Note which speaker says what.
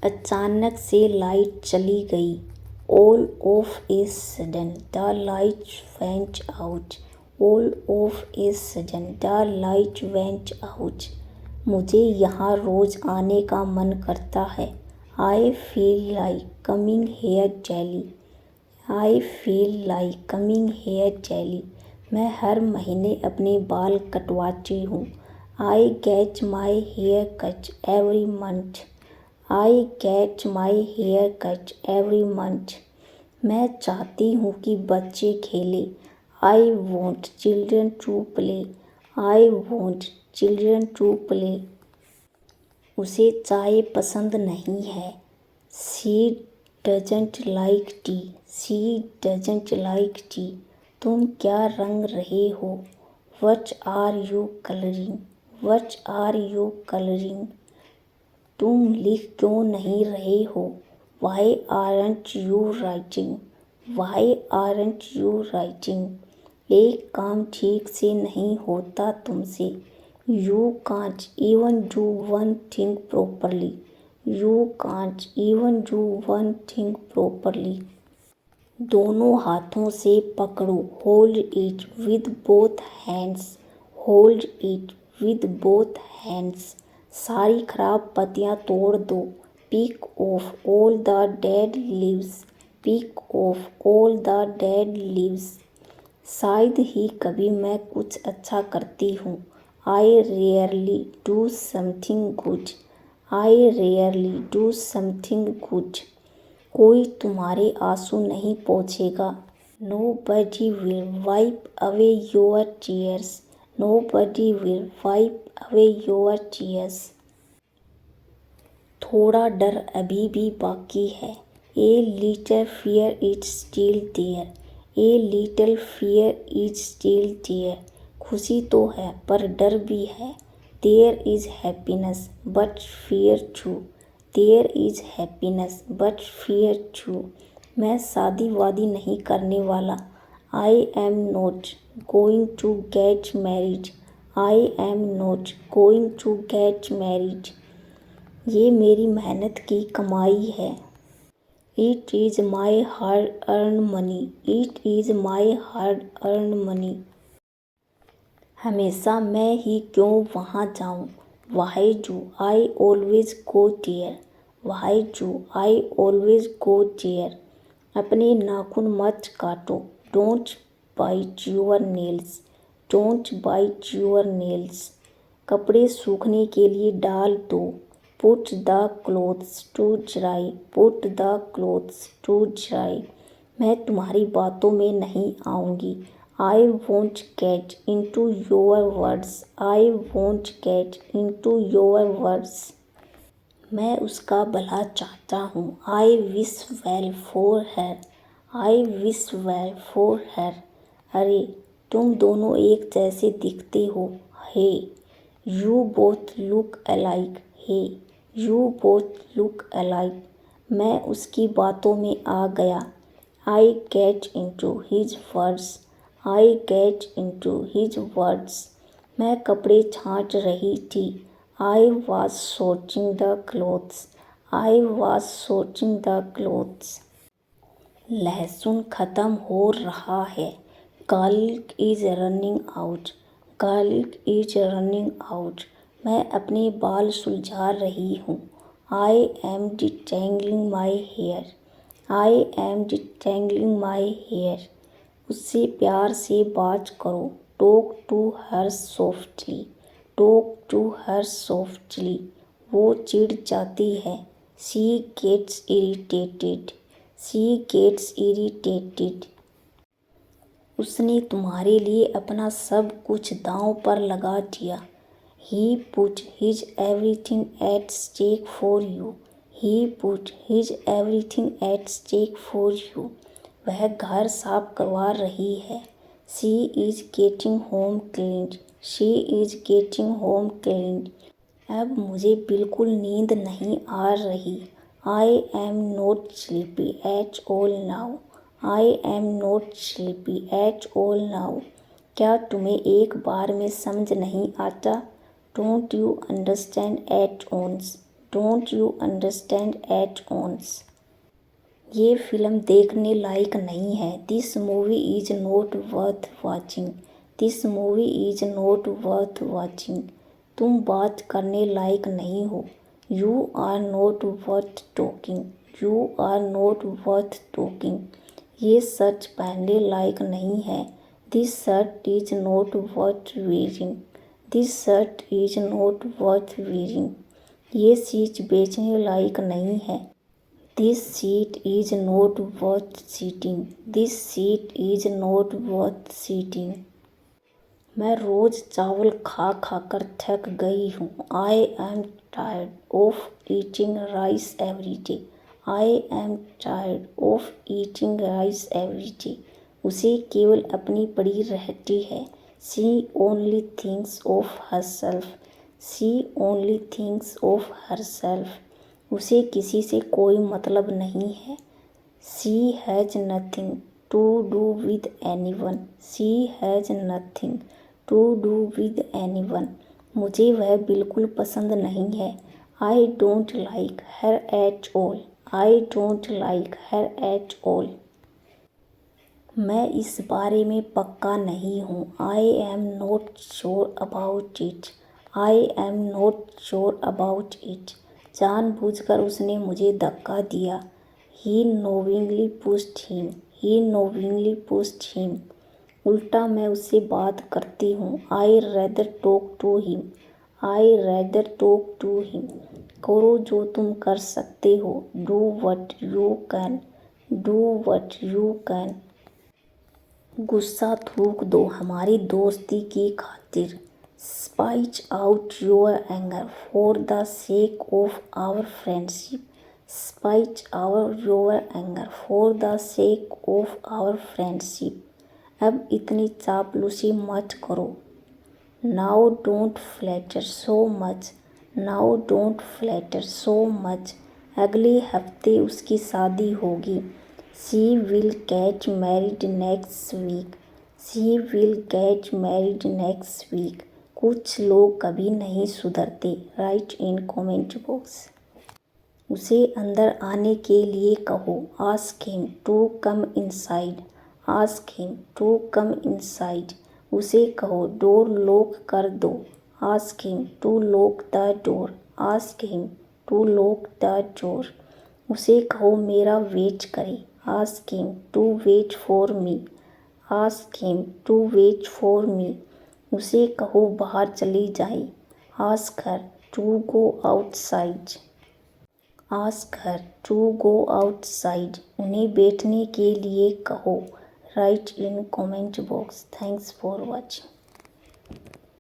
Speaker 1: अचानक से लाइट चली गई। All of a sudden the light went out. All of a sudden the light went out. मुझे यहाँ रोज आने का मन करता है। I feel like coming here daily. I feel like coming here daily. मैं हर महीने अपने बाल कटवाती हूँ। I get my hair cut every month. I get my hair cut every month. मैं चाहती हूँ कि बच्चे खेलें। I want children to play. I want children to play. उसे चाय पसंद नहीं है। She doesn't like tea. She doesn't like tea. तुम क्या रंग रहे हो? What are you coloring? What are you coloring? तुम लिख क्यों नहीं रहे हो? Why aren't you writing? Why aren't you writing? एक काम ठीक से नहीं होता तुमसे। You can't even do one thing properly. You can't even do one thing properly. दोनों हाथों से पकड़ो। Hold it with both hands. Hold it with both hands. सारी खराब पत्तियाँ तोड़ दो। Pick off all the dead leaves. Pick off all the dead leaves. शायद ही कभी मैं कुछ अच्छा करती हूँ। I rarely do something good. I rarely do something good. कोई तुम्हारे आंसू नहीं पोंछेगा। Nobody will wipe away your tears. Nobody will wipe away your tears. थोड़ा डर अभी भी बाकी है। A little fear is still there. A little fear is still there. खुशी तो है पर डर भी है। There is happiness but fear too. There is happiness but fear too. मैं शादी वादी नहीं करने वाला। I am not going to get married. I am not going to get married. ये मेरी मेहनत की कमाई है। It is my hard earned money. It is my hard earned money. हमेशा मैं ही क्यों वहाँ जाऊँ? Why do I always go there? Why do I always go there? अपने नाखून मत काटो। Don't bite your nails. Don't bite your nails. कपड़े सूखने के लिए डाल दो। Put the clothes to dry. Put the clothes to dry. मैं तुम्हारी बातों में नहीं आऊँगी। I won't get into your words. I won't get into your words. मैं उसका भला चाहता हूँ। I wish well for her. I wish well for her. अरे तुम दोनों एक जैसे दिखते हो। Hey, you both look alike. Hey, you both look alike. मैं उसकी बातों में आ गया। I get into his words. I get into his words. मैं कपड़े छाँट रही थी। I was sorting the clothes. I was sorting the clothes. लहसुन ख़त्म हो रहा है। Garlic is running out. Garlic is running out. मैं अपने बाल सुलझा रही हूँ। I am detangling my hair. I am detangling my hair. उससे प्यार से बात करो। Talk to her softly. Talk to her softly. वो चिढ़ जाती है। She gets irritated. She gets irritated. उसने तुम्हारे लिए अपना सब कुछ दांव पर लगा दिया। He put his everything at stake for you. He put his everything at stake for you. वह घर साफ करवा रही है। She is getting home cleaned. She is getting home cleaned. अब मुझे बिल्कुल नींद नहीं आ रही। I am not sleepy at all now. I am not sleepy at all now. क्या तुम्हें एक बार में समझ नहीं आता? Don't you understand at once? Don't you understand at once. ये फिल्म देखने लायक नहीं है। This movie is not worth watching. This movie is not worth watching. तुम बात करने लायक नहीं हो। You are not worth talking. You are not worth talking. ये शर्ट पहनने लायक नहीं है। This shirt is not worth wearing. This shirt is not worth wearing. ये चीज बेचने लायक नहीं है। This seat is not worth sitting. This seat is not worth sitting. मैं रोज चावल खा खा कर थक गई हूँ। I am tired of eating rice every day. I am tired of eating rice every day. उसे केवल अपनी पड़ी रहती है। She only thinks of herself. She only thinks of herself. उसे किसी से कोई मतलब नहीं है। She has nothing to do with anyone. She has nothing to do with anyone. मुझे वह बिल्कुल पसंद नहीं है। I don't like her at all. I don't like her at all. मैं इस बारे में पक्का नहीं हूँ। I am not sure about it. I am not sure about it. जानबूझकर उसने मुझे धक्का दिया। He knowingly pushed him. He knowingly pushed him. उल्टा मैं उससे बात करती हूँ। I rather talk to him. I rather talk to him. करो जो तुम कर सकते हो। Do what you can. Do what you can. गुस्सा थूक दो हमारी दोस्ती की खातिर। Spit out your anger for the sake of our friendship. Spit out your anger for the sake of our friendship. अब इतनी चापलूसी मत करो। Now don't flatter so much. Now don't flatter so much. अगले हफ्ते उसकी शादी होगी। She will get married next week. She will get married next week. कुछ लोग कभी नहीं सुधरते। Write in comment box. उसे अंदर आने के लिए कहो। Ask him to come inside. Ask him to come inside. उसे कहो डोर लॉक कर दो। Ask him to lock the door. Ask him to lock the door. उसे कहो मेरा वेट करे। Ask him to wait for me. Ask him to wait for me. उसे कहो बाहर चली जाए। Ask her to go outside. Ask her to go outside. उन्हें बैठने के लिए कहो। Write in comment box. Thanks for watching.